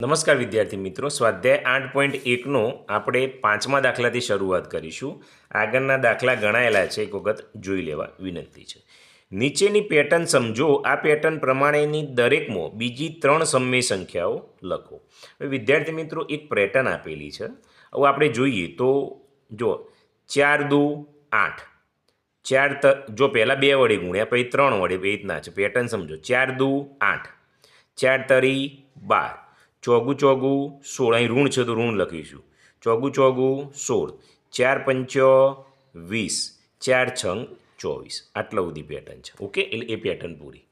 નમસ્કાર વિદ્યાર્થી મિત્રો, સ્વાધ્યાય 8.1નો આપણે 5મા દાખલાથી શરૂઆત કરીશું. આગળના દાખલા ગણાયેલા છે, એક વખત જોઈ લેવા વિનંતી છે. નીચેની પેટર્ન સમજો. આ પેટર્ન પ્રમાણેની દરેકમાં બીજી 3 સમય સંખ્યાઓ લખો. હવે વિદ્યાર્થી મિત્રો, એક પેટર્ન આપેલી છે. હવે આપણે જોઈએ તો જો 4 દુ 8, 4 જો પહેલાં 2 વડે ગુણ્યા પછી 3 વડે, એ રીતના છે પેટર્ન સમજો. 4 દુ 8, 4 તરી 12, ચોગું ચોગું 16, અહીં ઋણ છે તો ઋણ લખીશું. ચોગું ચોગું 16, 4 પંચો 20, 4 છંગ 24. આટલા સુધી પેટર્ન છે. ઓકે, એટલે એ પેટર્ન પૂરી.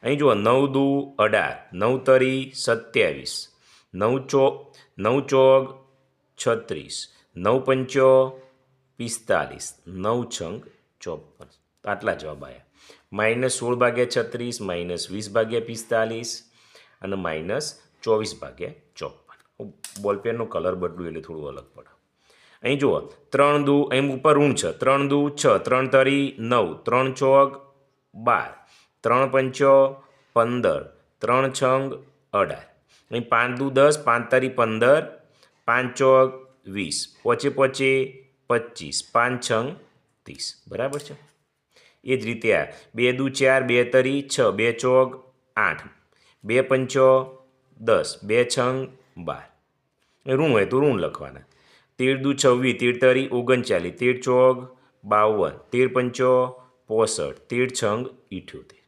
અહીં જુઓ 9 દુ 18, 9 તરી 27, 9 ચોગ 36, 9 પંચો 45, 9 છંગ 54. આટલા જવાબ આવ્યા. -16 ભાગ્યા 36, -20 ભાગ્યા 45 અને -24/54. બોલપેનનો કલર બદલું એટલે થોડું અલગ પડે. અહીં જુઓ 3 દુ, અહીં ઉપર ઋણ છે, 3 દુ 6, 3 તરી 9, 3 ચોગ 12, 3 પંચો 15, 3 છંગ 18. અહીં 5 દુ 10, 5 તરી 15, 5 ચોગ 20, પોચે પોચે 25, 5 છંગ 30. બરાબર છે. એ જ રીતે આ 2 દુ 4, 2 તરી 6, 2 ચોગ 8, 2 પંચો 10, 2 છંગ 12. ઋણ હોય તો ઋણ લખવાના. 13 દુ 26, 13 તરી 39, 13 ચોગ 52, 13 પંચો 65, 13 છંગ 78.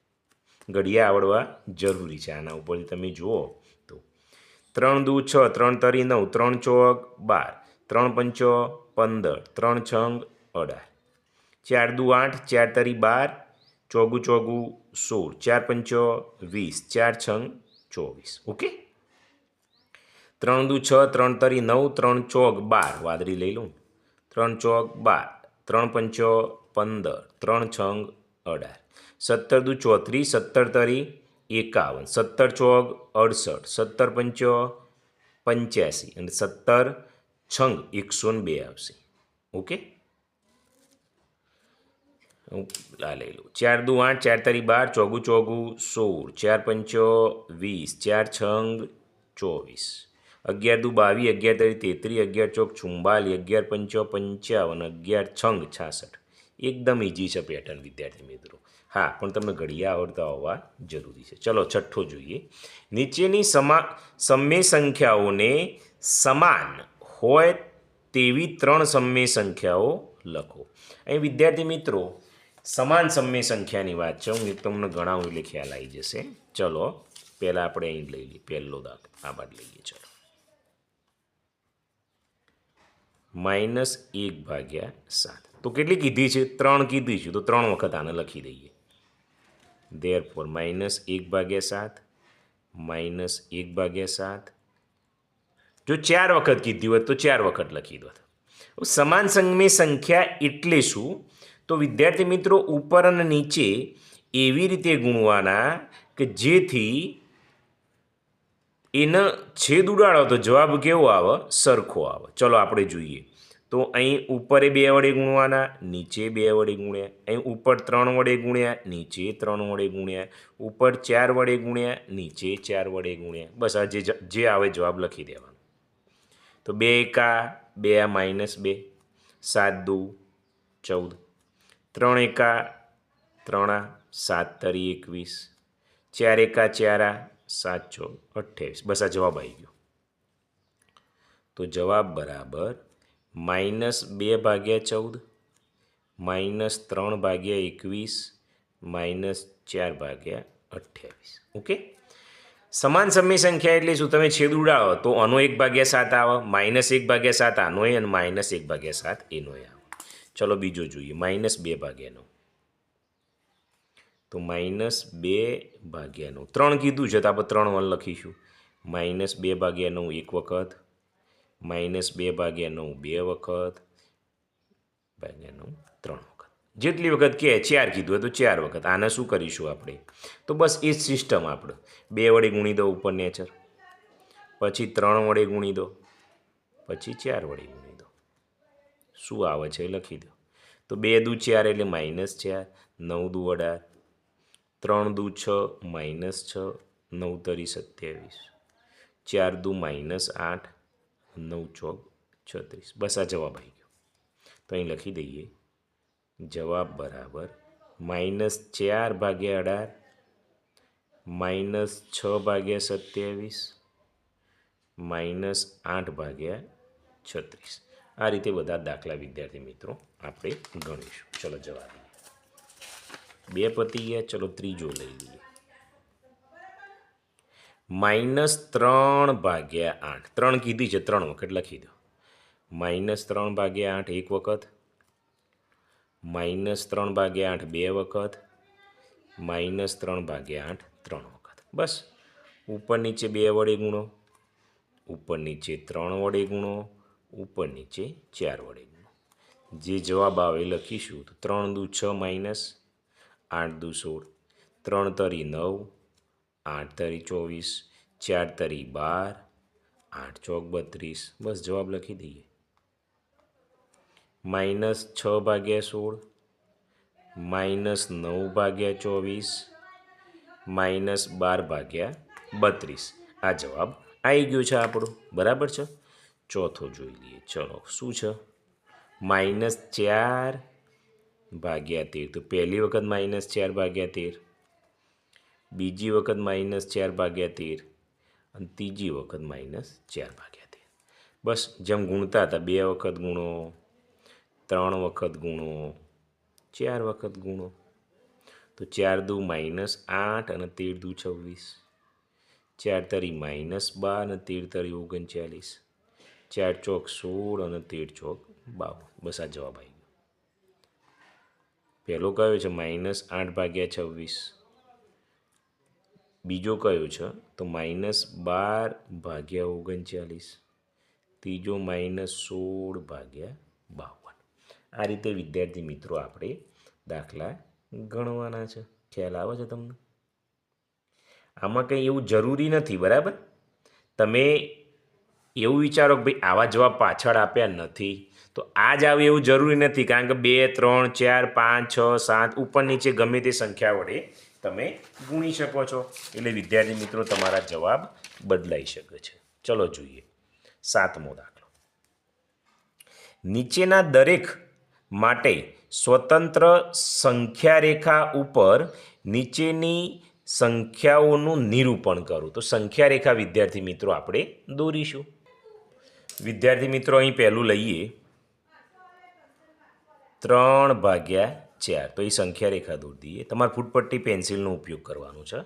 ઘડિયા આવડવા જરૂરી છે. આના ઉપરથી તમે જુઓ તો 3 દુ 6, 3 તરી 9, 3 ચોગ 12, 3 પંચો 15, 3 છંગ 18, 4 દુ 8, 4 તરી 12, ચોગું ચોગું 16, 4 પંચો 20, 4 છંગ 24. ઓકે, 3 દુ 6, 3 તરી 9, 3 ચોગ 12, વાદળી લઈ લઉં, 3 ચોગ 12, 3 પંચો 15, 3 છંગ 18, 17 દુ 34, 17 તરી 51, 17 ચોગ 68, 17 પંચો 85 અને 17 છંગ 102 આવશે. ઓકે, આ લઈ લો. 4 દુ 8, 4 તરી 12, ચોગું ચોગું 16, 4 પંચો 20, 4 છંગ 24, 11 દુ 22, 11 તરી 33, 11 ચોક 44, 11 પંચો 55, 11 છંગ 66. એકદમ ઇઝી છે પેટર્ન વિદ્યાર્થી મિત્રો. હા, પણ તમને ઘડિયા આવડતા હોવા જરૂરી છે. ચલો છઠ્ઠો જોઈએ. નીચેની સમય સંખ્યાઓને સમાન હોય તેવી 3 સમય સંખ્યાઓ લખો. અહીં વિદ્યાર્થી મિત્રો સમાન સમય સંખ્યાની વાત છે. હું તમને ગણાવું એટલે ખ્યાલ આવી જશે. ચલો પહેલાં આપણે અહીં લઈ લઈએ. પહેલો દાખલો આ બાદ લઈએ. ચલો -1/7. તો કેટલી કીધી છે? 3 કીધી છે, તો 3 વખત આને લખી દઈએ. ધેરફોર -1/7, -1/7. જો 4 વખત કીધી હોત તો 4 વખત લખી દો. સમાન સમય સંખ્યા એટલે શું? તો વિદ્યાર્થી મિત્રો ઉપર અને નીચે એવી રીતે ગુણવાના કે જેથી એને છેદ ઉડાડો તો જવાબ કેવો આવે? સરખો આવે. ચલો આપણે જોઈએ. તો અહીં ઉપર 2 વડે ગુણવાના, નીચે 2 વડે ગુણ્યા. અહીં ઉપર 3 વડે ગુણ્યા, નીચે 3 વડે ગુણ્યા. ઉપર 4 વડે ગુણ્યા, નીચે 4 વડે ગુણ્યા. બસ આ જે આવે જવાબ લખી દેવાનો. તો 2 એકા 2, -2, 7 દુ 14, 3 એકા 3, 7 તરી 21, 4 એકા 4, 7 ચોક 28. બસ આ જવાબ આવી ગયો. તો જવાબ બરાબર -2/14, -3/21, -4/28. ઓકે, સમાન સમય સંખ્યા એટલે શું? તમે છેદ ઉડાડો તો આનો 1/7 આવે, -1/7 આનોય અને -1/7 એનોય આવે. ચલો બીજો જોઈએ. -2/9. તો -2/9 3 કીધું છે તો આપણે 3 વાર લખીશું. -2/9 એક વખત, -2/9 2 વખત, -9 3 વખત. જેટલી વખત કહે 4 કીધું હોય તો 4 વખત. આને શું કરીશું આપણે? તો બસ એ જ સિસ્ટમ આપણે 2 વડે ગુણી દો ઉપર નેચર, પછી 3 વડે ગુણી દો, પછી 4 વડે ગુણી દો. શું આવે છે એ લખી દો. તો 2 દુ 4 એટલે -4, 9 દુ 18, 3 દુ 6, -6, 9 તરી 27, 4 દુ -8, 9 ચોક 36. બસ આ જવાબ આવી ગયો. તો અહીં લખી દઈએ જવાબ બરાબર -4 ભાગ્યા 18 -6 ભાગ્યા 27 -8 ભાગ્યા 36. આ રીતે બધા દાખલા વિદ્યાર્થી મિત્રો આપણે ગણીશું. ચલો જવાબ 2 પતી ગયા. ચલો ત્રીજો લઈ લઈએ. -3 ભાગ્યા 8. 3 કીધી છે, 3 વખત લખી દો. -3 ભાગ્યા 8 એક વખત, -3 ભાગ્યા 8 બે વખત, -3 ભાગ્યા 8 3 વખત. બસ ઉપર નીચે 2 વડે ગુણો, ઉપર નીચે 3 વડે ગુણો, ઉપર નીચે 4 વડે ગુણો. જે જવાબ આવે લખીશું. તો 3 દુ 6 -8 દુ 16, 3 તરી 9, 8 તરી 24, 4 તરી 12, 8 ચોક 32. બસ જવાબ લખી દઈએ. -6 ભાગ્યા 16, -9 ભાગ્યા 24, -12 ભાગ્યા 32. આ જવાબ આવી ગયો છે આપણો. બરાબર છે. ચોથો જોઈ લઈએ. ચલો શું છે? -4 ભાગ્યા 13. તો પહેલી વખત -4 ભાગ્યા 13, બીજી વખત -4 ભાગ્યા 13 અને ત્રીજી વખત -4 ભાગ્યા 13. બસ જેમ ગુણતા હતા 2 વખત ગુણો, 3 વખત ગુણો, 4 વખત ગુણો. તો 4 દુ -8 અને 13 દુ 26, 4 તરી -12 અને 13 તરી 39, 4 ચોક 16 અને 13 ચોક 52. બસ આ જવાબ આવી ગયો. પહેલો કયો છે? -8 ભાગ્યા 26. બીજો કયો છે? તો -12 ભાગ્યા 39. ત્રીજો -16 ભાગ્યા 52. આ રીતે વિદ્યાર્થી મિત્રો આપણે દાખલા ગણવાના છે. ખ્યાલ આવે છે તમને? આમાં કંઈ એવું જરૂરી નથી. બરાબર? તમે એવું વિચારો કે ભાઈ આવા જવાબ પાછળ આપ્યા નથી તો આ જ આવે એવું જરૂરી નથી. કારણ કે 2, 3, 4, 5, 6, 7 ઉપર નીચે ગમે તે સંખ્યા વડે તમે ગુણી શકો છો. એટલે વિદ્યાર્થી મિત્રો તમારા જવાબ બદલાઈ શકે છે. ચલો જોઈએ 7મો દાખલો. નીચેના દરેક માટે સ્વતંત્ર સંખ્યા રેખા ઉપર નીચેની સંખ્યાઓનું નિરૂપણ કરું. તો સંખ્યા રેખા વિદ્યાર્થી મિત્રો આપણે દોરીશું. વિદ્યાર્થી મિત્રો અહીં પહેલું લઈએ 3 ભાગ્યા 4. તો એ સંખ્યા રેખા દોરી દઈએ. તમારે ફૂટપટ્ટી પેન્સિલનો ઉપયોગ કરવાનો છે.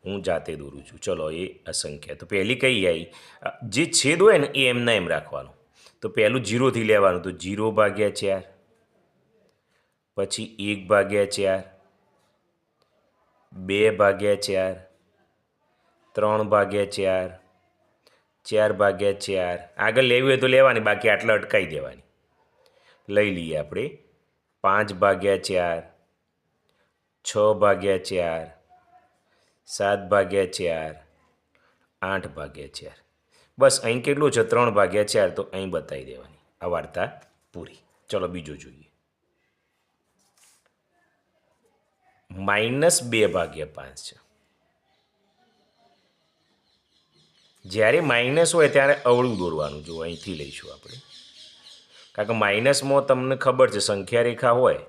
હું જાતે દોરું છું. ચલો એ અસંખ્યા. તો પહેલી કઈ આવી? જે છેદ હોય ને એ એમના એમ રાખવાનું. તો પહેલું 0થી લેવાનું. તો 0 ભાગ્યા 4, પછી 1 ભાગ્યા 4, 2 ભાગ્યા 4, 3 ભાગ્યા 4, 4 ભાગ્યા 4. આગળ લેવી હોય તો લેવાની, બાકી આટલા અટકાવી દેવાની. લઈ લઈએ આપણે 5 ભાગ્યા 4, 6 ભાગ્યા 4, 7 ભાગ્યા 4, 8 ભાગ્યા 4. બસ અહીં કેટલું છે? 3 ભાગ્યા 4. તો અહીં બતાવી દેવાની. આ વાર્તા પૂરી. ચલો બીજો જોઈએ. -2 ભાગ્યા 5 છે. જ્યારે માઇનસ હોય ત્યારે અવળું દોરવાનું. જો અહીંથી લઈશું આપણે, કારણ કે માઇનસમાં તમને ખબર છે સંખ્યા રેખા હોય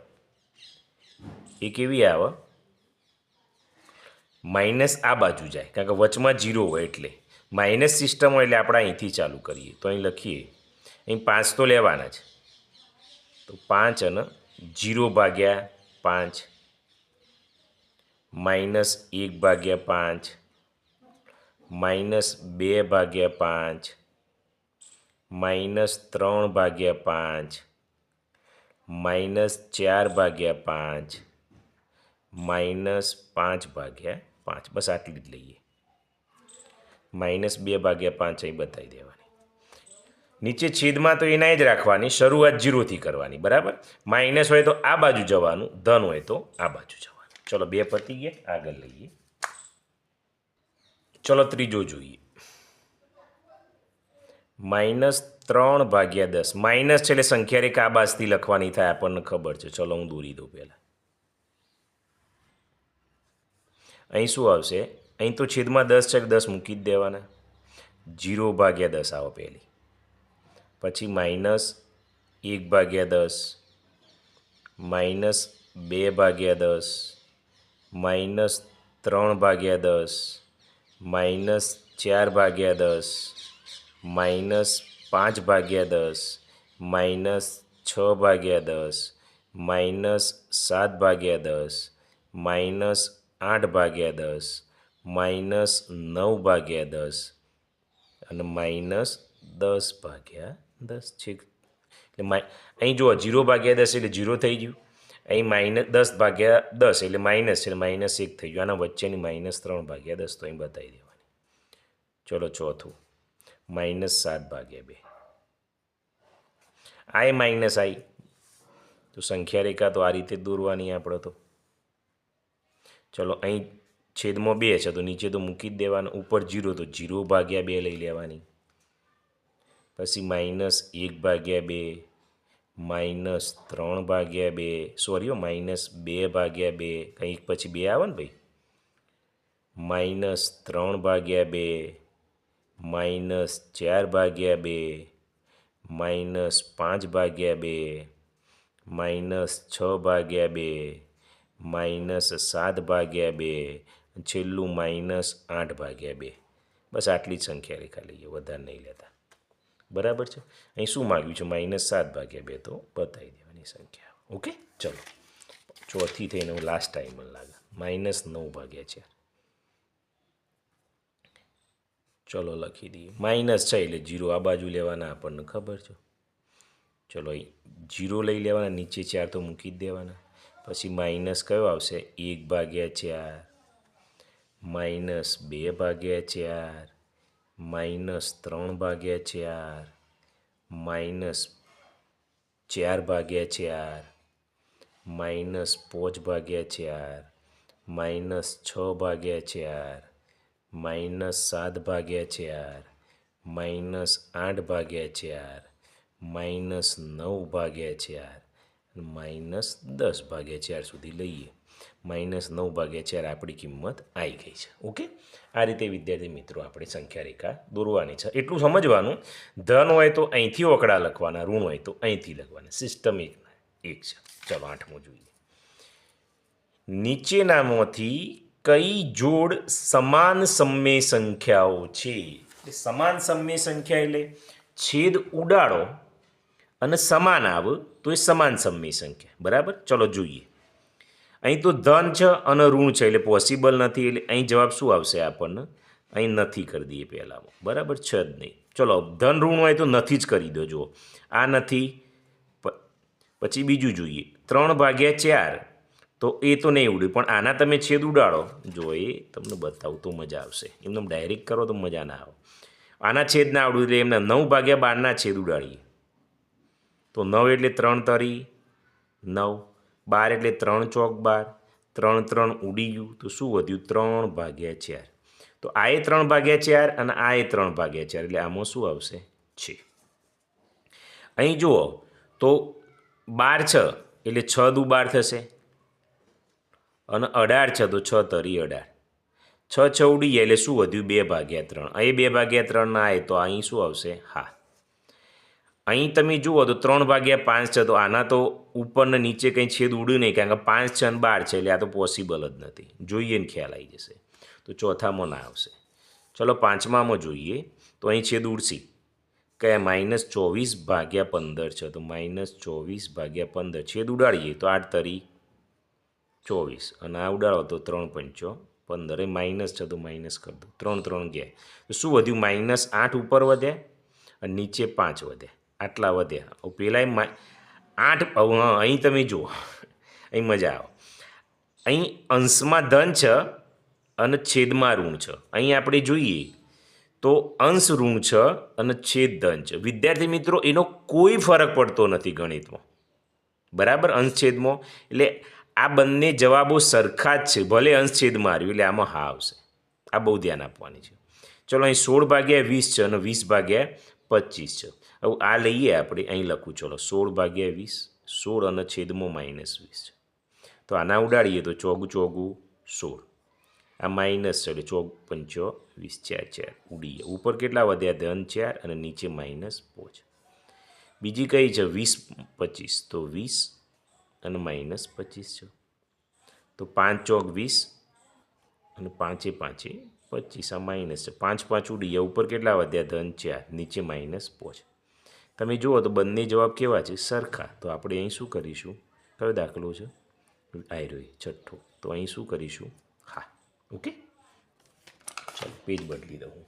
એ કેવી આવે? માઇનસ આ બાજુ જાય, કારણ કે વચમાં 0 હોય એટલે માઇનસ સિસ્ટમ હોય. એટલે આપણે અહીંથી ચાલુ કરીએ. તો અહીં લખીએ, અહીં 5 તો લેવાના છે. તો 5 અને 0 ભાગ્યા 5, -1 ભાગ્યા 5, -2 ભાગ્યા 5, -3 ભાગ્યા 5, -4 ભાગ્યા 5, -5 ભાગ્યા 5. બસ આટલી જ લઈએ. -2 ભાગ્યા 5 અહીં બતાવી દેવાની. નીચે છેદમાં તો એના જ રાખવાની. શરૂઆત 0થી કરવાની. બરાબર? માઇનસ હોય તો આ બાજુ જવાનું, ધન હોય તો આ બાજુ જવાનું. ચલો 2 પતી ગયા. આગળ લઈએ. ચલો ત્રીજો જોઈએ. -3 ભાગ્યા 10. માઇનસ છે એટલે સંખ્યા રેખા આ બાજુથી લખવાની થાય, આપણને ખબર છે. ચલો હું દોરી દઉં પહેલાં. અહીં શું આવશે? અહીં તો છેદમાં 10 છે, 10 મૂકી જ દેવાના. 0/10 આવો પહેલી, પછી -1/10, -2/10, -3/10, -4/10, -5/10, -6/10, -7/10, -8/10, -9/10 અને -10/10 છે. એટલે અહીં જુઓ 0/10 એટલે 0 થઈ ગયું, અહીં -10/10 એટલે માઇનસ છે, -1 થઈ ગયું. આના વચ્ચેની -3/10 તો અહીં બતાવી દેવાની. ચલો ચોથું -7/2. આ એ માઇનસ આવી તો સંખ્યા રેખા તો આ રીતે દોરવાની આપણે તો. ચલો અહીં છેદમાં 2 છે તો નીચે તો મૂકી જ દેવાનું, ઉપર 0 તો 0/2 લઈ લેવાની, પછી -1/2, -3/2, સોરી -2/2, કંઈક પછી 2 આવે ને ભાઈ, -3/2, -4/2, -5/2, -6/2, -7/2, છેલ્લું -8/2. બસ આટલી જ સંખ્યા રેખા લઈએ, વધારે નહીં લેતા. બરાબર છે. અહીં શું માગ્યું છે? -7/2 તો બતાવી દેવાની સંખ્યા. ઓકે, ચલો ચોથી થઈને હું લાસ્ટ ટાઈમ મને લાગે -9/4. ચલો લખી દઈએ. -6 એટલે 0 આ બાજુ લેવાના, આપણને ખબર છે. ચલો અહીં 0 લઈ લેવાના, નીચે 4 તો મૂકી જ દેવાના. પછી માઇનસ કયો આવશે? 1/4, -2/4, -3/4, -4/4, -5/4, -6/4, -7/4, -8/4, -9/4, -10/4 સુધી લઈએ. -9/4 આપણી કિંમત આવી ગઈ છે. ઓકે, આ રીતે વિદ્યાર્થી મિત્રો આપણે સંખ્યા રેખા દોરવાની છે. એટલું સમજવાનું, ધન હોય તો અહીંથી ઓકડા લખવાના, ઋણ હોય તો અહીંથી લખવાના. સિસ્ટમ એક છે. ચલો 8મું જોઈએ. નીચેનામાંથી કઈ જોડ સમાન સમય સંખ્યાઓ છે? સમાન સમય સંખ્યા એટલે છેદ ઉડાડો અને સમાન આવે તો એ સમાન સમય સંખ્યા. બરાબર, ચલો જોઈએ. અહીં તો ધન છે અને ઋણ છે એટલે પોસિબલ નથી, એટલે અહીં જવાબ શું આવશે આપણને? અહીં નથી કરી દઈએ પહેલાંમાં. બરાબર છે જ નહીં. ચલો ધન ઋણ હોય તો નથી જ કરી દો. જુઓ આ નથી, પછી બીજું જોઈએ 3/4 તો એ તો નહીં ઉડે, પણ આના તમે છેદ ઉડાડો. જો એ તમને બતાવું તો મજા આવશે, એમને ડાયરેક્ટ કરો તો મજા ના આવે. આના છેદ ના આવડું એટલે એમને 9/12 છેદ ઉડાડીએ તો 9 એટલે 3 તરી 9, 12 એટલે 3 ચોક 12, 3 3 ઉડી ગયું તો શું વધ્યું? 3/4. તો આ એ 3/4 અને આ એ 3/4 એટલે આમાં શું આવશે? છે. અહીં જુઓ તો 12 છે એટલે 6 દુ 12 થશે, અને 18 છે તો 6 તરી 18, 6 6 ઉડી ગયા એટલે શું વધ્યું? 2/3. અહીં 2/3 ના આવે તો અહીં શું આવશે? હા. અહીં તમે જુઓ તો 3/5 છે તો આના તો ઉપર ને નીચે કંઈ છેદ ઉડ્યું નહીં, કારણ કે 5 છે અને 12 છે એટલે આ તો પોસિબલ જ નથી. જોઈએ ને ખ્યાલ આવી જશે. તો ચોથામાં ના આવશે. ચલો 5મામાં જોઈએ તો અહીં છેદ ઉડશે કયા? -24/15 છે તો -24/15 છેદ ઉડાડીએ તો 8 તરી 24 અને આ ઉડાડો તો 3 × 15. એ માઇનસ છે તો માઇનસ કરી દો. 3 3 ગયા તો શું વધ્યું? -8 ઉપર વધ્યા અને નીચે 5 વધ્યા. આટલા વધ્યા. પેલા 8. અહીં તમે જુઓ, અહીં મજા આવે. અહીં અંશમાં ધન છે અને છેદમાં ઋણ છે. અહીં આપણે જોઈએ તો અંશ ઋણ છે અને છેદ ધન છે. વિદ્યાર્થી મિત્રો, એનો કોઈ ફરક પડતો નથી ગણિતમાં. બરાબર, અંશ છેદમાં એટલે આ બંને જવાબો સરખા જ છે. ભલે અંશ છેદમાં આવ્યું એટલે આમાં હા આવશે. આ બહુ ધ્યાન આપવાની છે. ચલો અહીં 16/20 છે અને 20/25 છે. હવે આ લઈએ આપણે, અહીં લખું. ચલો 16/20, 16 અને છેદમાં -20 છે તો આના ઉડાડીએ તો ચોગું ચોગું 16. આ માઇનસ છે એટલે 4 પંચો 20 4 4 ઉડી ગયા. ઉપર કેટલા વધ્યા ધન 4 અને નીચે -5. બીજી કઈ છે 20 25 તો 20 અને -25 છે તો 5 ચોક 20 અને 5 5 25 આ માઇનસ છે 5 5 ઉડી ગયા. ઉપર કેટલા વધ્યા ધન 4 નીચે -5. તમે જુઓ તો બંને જવાબ કેવા છે સરખા. તો આપણે અહીં શું કરીશું કયો દાખલો છે આયરો છઠ્ઠો. તો અહીં શું કરીશું હા ઓકે ચાલો પેજ બદલી દઉં.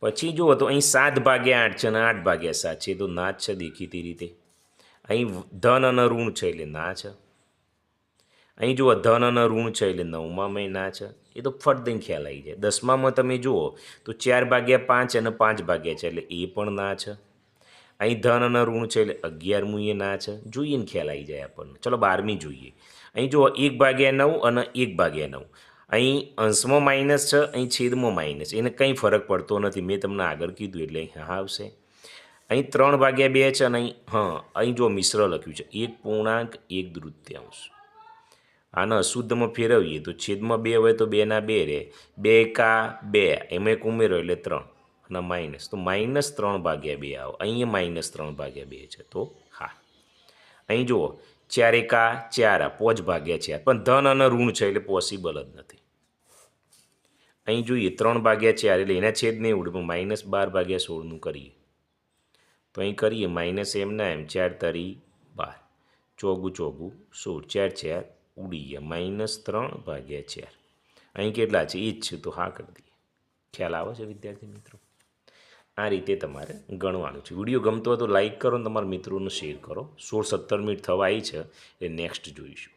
પછી જુઓ તો અહીં 7/8 છે અને 8/7 છે તો ના જ છે દેખીતી રીતે. અહીં ધન અને ઋણ છે એટલે ના છે. અહીં જુઓ ધન અને ઋણ છે એટલે 9માં ના છે. એ તો ફટ દઈને ખ્યાલ આવી જાય. 10માં તમે જુઓ તો 4/5 અને 5/4 એટલે એ પણ ના છે. અહીં ધન અને ઋણ છે એટલે 11મું એ ના છે. જોઈએ ને ખ્યાલ આવી જાય આપણને. ચલો 12મી જોઈએ. અહીં જુઓ 1/9 અને 1/9. અહીં અંશમાં માઇનસ છે અહીં છેદમાં માઇનસ. એને કંઈ ફરક પડતો નથી. મેં તમને આગળ કીધું એટલે અહીં હા આવશે. અહીં 3/2 છે અને અહીં જો મિશ્ર લખ્યું છે 1.1 આને અશુદ્ધમાં ફેરવીએ તો છેદમાં 2 હોય તો 2 ના 2 રહે. 2 એકા 2 એમાં એક ઉમેરો એટલે 3 અને માઇનસ તો -3/2 આવો. અહીંયા -3/2 છે તો હા. અહીં જુઓ 4 એકા 4 5/4 પણ ધન અને ઋણ છે એટલે પોસિબલ જ નથી. અહીં જોઈએ 3/4 એટલે એના છેદ નહીં ઉડે પણ -12/16નું કરીએ તો અહીં કરીએ માઇનસ એમના એમ 4 તરી 12 ચોગું 16 4 4 ઉડી ગયા -3/4. અહીં કેટલા છે એ જ છે તો હા કરી દઈએ. ખ્યાલ આવે છે વિદ્યાર્થી મિત્રો. આ રીતે તમારે ગણવાનું છે. વિડીયો ગમતો હોય તો લાઈક કરો અને તમારા મિત્રોને શેર કરો. 16-17 મિનિટ થવા આવી છે એટલે નેક્સ્ટ જોઈશું.